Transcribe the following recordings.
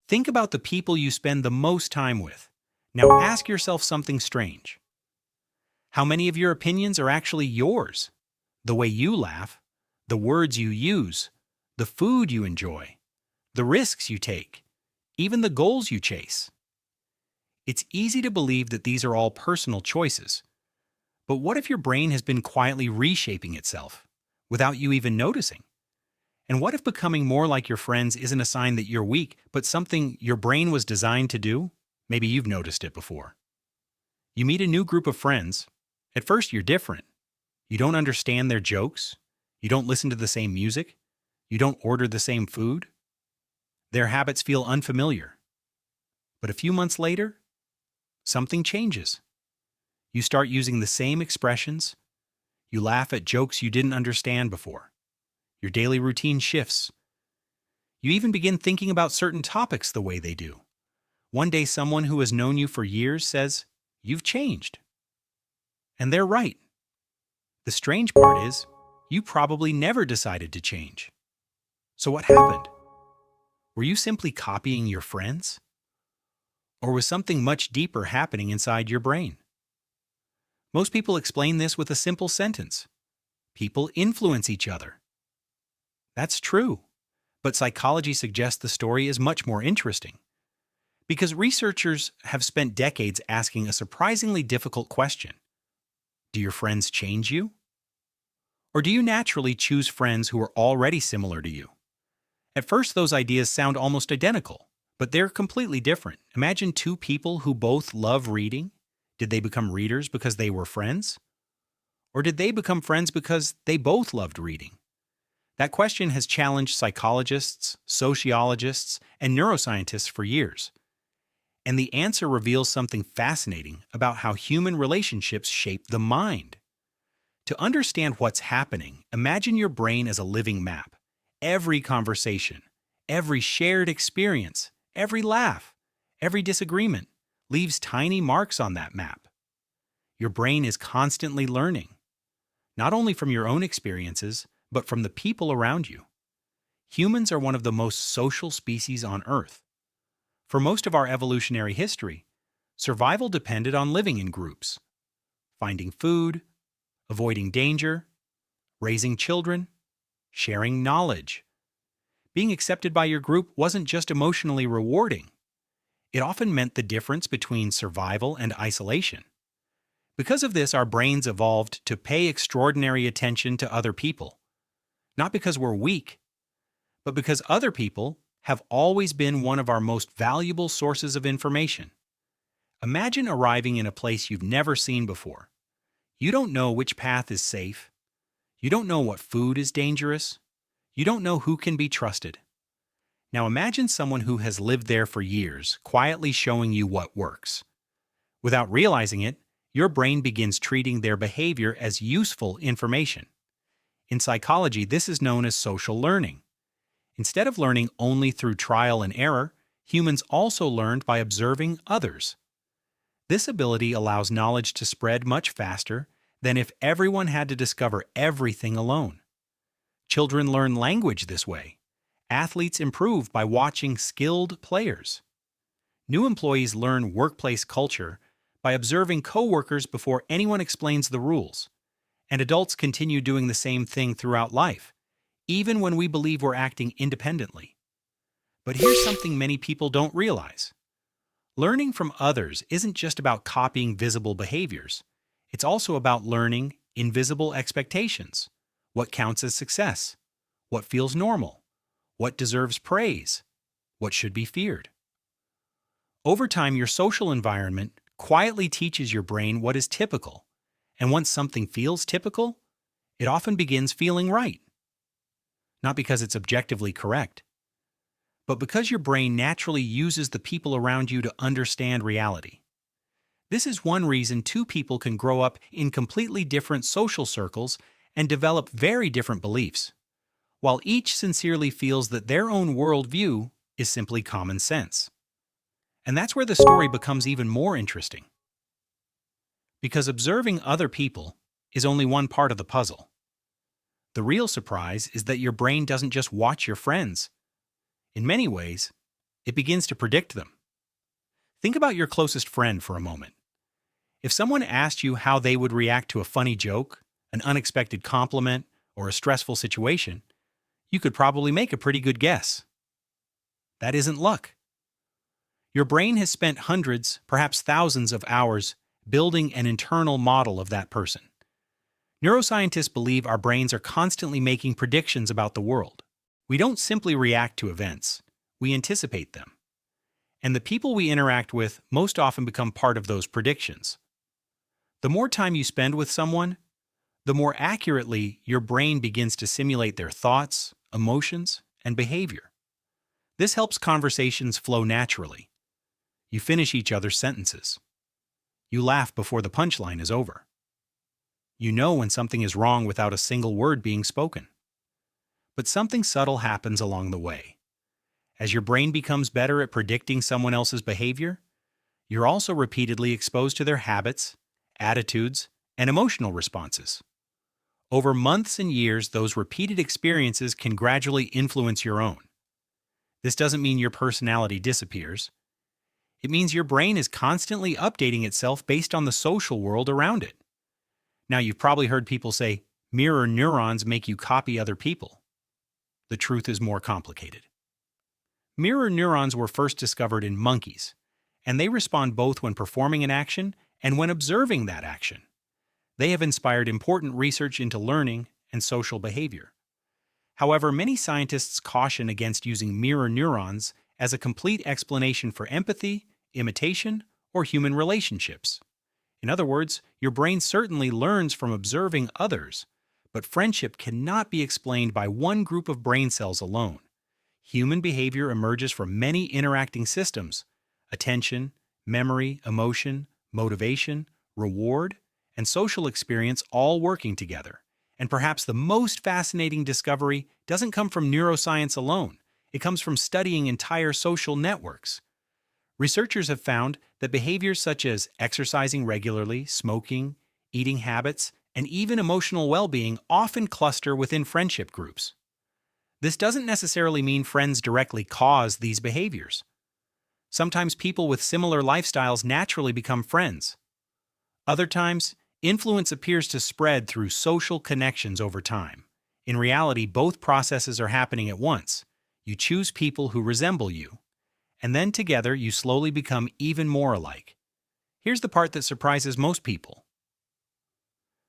Think about the people you spend the most time with. Now ask yourself something strange. How many of your opinions are actually yours? The way you laugh, the words you use, the food you enjoy, the risks you take, even the goals you chase. It's easy to believe that these are all personal choices. But what if your brain has been quietly reshaping itself without you even noticing? And what if becoming more like your friends isn't a sign that you're weak, but something your brain was designed to do? Maybe you've noticed it before. You meet a new group of friends. At first, you're different. You don't understand their jokes. You don't listen to the same music. You don't order the same food. Their habits feel unfamiliar. But a few months later, something changes. You start using the same expressions. You laugh at jokes you didn't understand before. Your daily routine shifts. You even begin thinking about certain topics the way they do. One day, someone who has known you for years says, "You've changed." And they're right. The strange part is, you probably never decided to change. So what happened? Were you simply copying your friends? Or was something much deeper happening inside your brain? Most people explain this with a simple sentence. People influence each other. That's true, but psychology suggests the story is much more interesting. Because researchers have spent decades asking a surprisingly difficult question. Do your friends change you? Or do you naturally choose friends who are already similar to you? At first, those ideas sound almost identical, but they're completely different. Imagine two people who both love reading. Did they become readers because they were friends? Or did they become friends because they both loved reading? That question has challenged psychologists, sociologists, and neuroscientists for years. And the answer reveals something fascinating about how human relationships shape the mind. To understand what's happening, imagine your brain as a living map. Every conversation, every shared experience, every laugh, every disagreement leaves tiny marks on that map. Your brain is constantly learning, not only from your own experiences, but from the people around you. Humans are one of the most social species on Earth. For most of our evolutionary history, survival depended on living in groups, finding food, avoiding danger, raising children, sharing knowledge. Being accepted by your group wasn't just emotionally rewarding. It often meant the difference between survival and isolation. Because of this, our brains evolved to pay extraordinary attention to other people. Not because we're weak, but because other people have always been one of our most valuable sources of information. Imagine arriving in a place you've never seen before. You don't know which path is safe. You don't know what food is dangerous. You don't know who can be trusted. Now imagine someone who has lived there for years, quietly showing you what works. Without realizing it, your brain begins treating their behavior as useful information. In psychology, this is known as social learning. Instead of learning only through trial and error, humans also learned by observing others. This ability allows knowledge to spread much faster than if everyone had to discover everything alone. Children learn language this way. Athletes improve by watching skilled players. New employees learn workplace culture by observing coworkers before anyone explains the rules. And adults continue doing the same thing throughout life, even when we believe we're acting independently. But here's something many people don't realize. Learning from others isn't just about copying visible behaviors. It's also about learning invisible expectations. What counts as success? What feels normal? What deserves praise? What should be feared? Over time, your social environment quietly teaches your brain what is typical. And once something feels typical, it often begins feeling right. Not because it's objectively correct, but because your brain naturally uses the people around you to understand reality. This is one reason two people can grow up in completely different social circles and develop very different beliefs, while each sincerely feels that their own worldview is simply common sense. And that's where the story becomes even more interesting. Because observing other people is only one part of the puzzle. The real surprise is that your brain doesn't just watch your friends. In many ways, it begins to predict them. Think about your closest friend for a moment. If someone asked you how they would react to a funny joke, an unexpected compliment, or a stressful situation, you could probably make a pretty good guess. That isn't luck. Your brain has spent hundreds, perhaps thousands of hours building an internal model of that person. Neuroscientists believe our brains are constantly making predictions about the world. We don't simply react to events, we anticipate them. And the people we interact with most often become part of those predictions. The more time you spend with someone, the more accurately your brain begins to simulate their thoughts, emotions, and behavior. This helps conversations flow naturally. You finish each other's sentences. You laugh before the punchline is over. You know when something is wrong without a single word being spoken. But something subtle happens along the way. As your brain becomes better at predicting someone else's behavior, you're also repeatedly exposed to their habits, attitudes, and emotional responses. Over months and years, those repeated experiences can gradually influence your own. This doesn't mean your personality disappears. It means your brain is constantly updating itself based on the social world around it. Now, you've probably heard people say, mirror neurons make you copy other people. The truth is more complicated. Mirror neurons were first discovered in monkeys, and they respond both when performing an action and when observing that action. They have inspired important research into learning and social behavior. However, many scientists caution against using mirror neurons as a complete explanation for empathy, imitation, or human relationships. In other words, your brain certainly learns from observing others, but friendship cannot be explained by one group of brain cells alone. Human behavior emerges from many interacting systems: attention, memory, emotion, motivation, reward, and social experience all working together. And perhaps the most fascinating discovery doesn't come from neuroscience alone. It comes from studying entire social networks. Researchers have found that behaviors such as exercising regularly, smoking, eating habits, and even emotional well-being often cluster within friendship groups. This doesn't necessarily mean friends directly cause these behaviors. Sometimes people with similar lifestyles naturally become friends. Other times, influence appears to spread through social connections over time. In reality, both processes are happening at once. You choose people who resemble you, and then together you slowly become even more alike. Here's the part that surprises most people.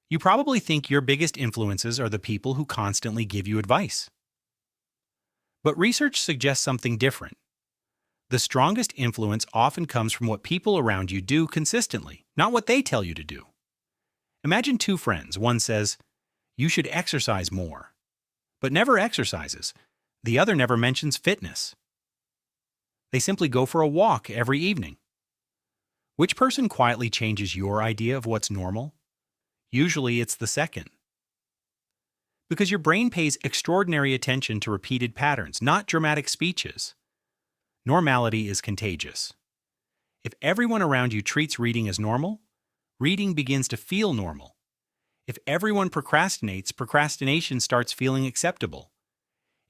You probably think your biggest influences are the people who constantly give you advice. But research suggests something different. The strongest influence often comes from what people around you do consistently, not what they tell you to do. Imagine two friends. One says, "You should exercise more," but never exercises. The other never mentions fitness. They simply go for a walk every evening. Which person quietly changes your idea of what's normal? Usually it's the second. Because your brain pays extraordinary attention to repeated patterns, not dramatic speeches. Normality is contagious. If everyone around you treats reading as normal, reading begins to feel normal. If everyone procrastinates, procrastination starts feeling acceptable.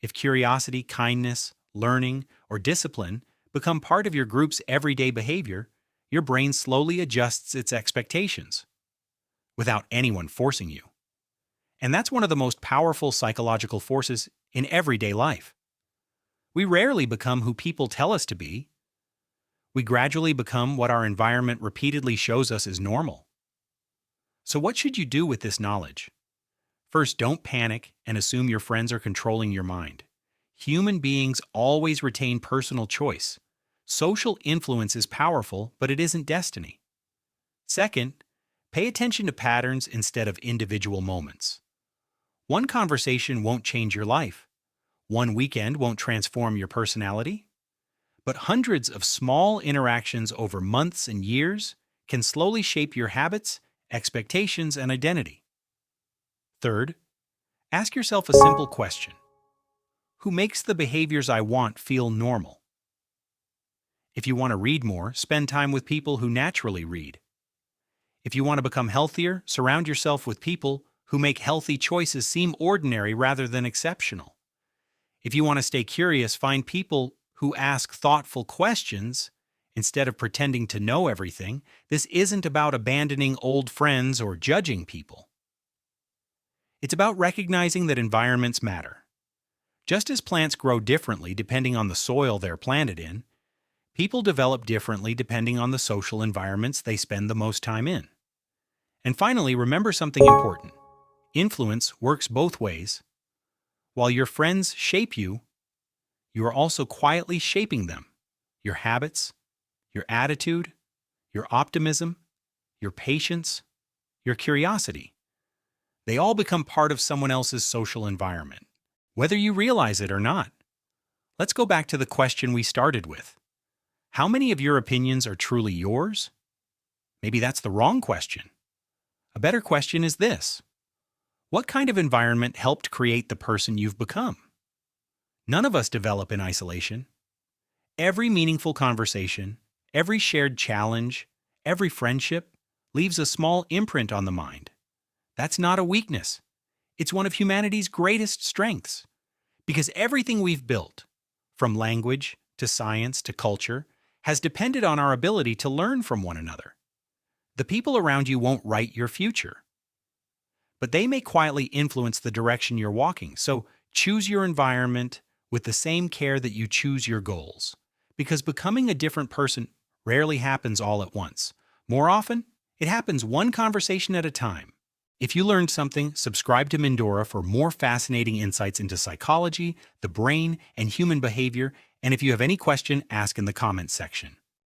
If curiosity, kindness, learning, or discipline become part of your group's everyday behavior, your brain slowly adjusts its expectations without anyone forcing you. And that's one of the most powerful psychological forces in everyday life. We rarely become who people tell us to be. We gradually become what our environment repeatedly shows us is normal. So what should you do with this knowledge? First, don't panic and assume your friends are controlling your mind. Human beings always retain personal choice. Social influence is powerful, but it isn't destiny. Second, pay attention to patterns instead of individual moments. One conversation won't change your life. One weekend won't transform your personality. But hundreds of small interactions over months and years can slowly shape your habits, expectations, and identity. Third, ask yourself a simple question. Who makes the behaviors I want feel normal? If you want to read more, spend time with people who naturally read. If you want to become healthier, surround yourself with people who make healthy choices seem ordinary rather than exceptional. If you want to stay curious, find people who ask thoughtful questions instead of pretending to know everything. This isn't about abandoning old friends or judging people. It's about recognizing that environments matter. Just as plants grow differently depending on the soil they're planted in, people develop differently depending on the social environments they spend the most time in. And finally, remember something important. Influence works both ways. While your friends shape you, you are also quietly shaping them. Your habits, your attitude, your optimism, your patience, your curiosity. They all become part of someone else's social environment, whether you realize it or not. Let's go back to the question we started with. How many of your opinions are truly yours? Maybe that's the wrong question. A better question is this: what kind of environment helped create the person you've become? None of us develop in isolation. Every meaningful conversation, every shared challenge, every friendship leaves a small imprint on the mind. That's not a weakness. It's one of humanity's greatest strengths. Because everything we've built, from language to science to culture, has depended on our ability to learn from one another. The people around you won't write your future, but they may quietly influence the direction you're walking. So choose your environment with the same care that you choose your goals. Because becoming a different person rarely happens all at once. More often, it happens one conversation at a time. If you learned something, subscribe to Mindora for more fascinating insights into psychology, the brain, and human behavior. And if you have any question, ask in the comments section.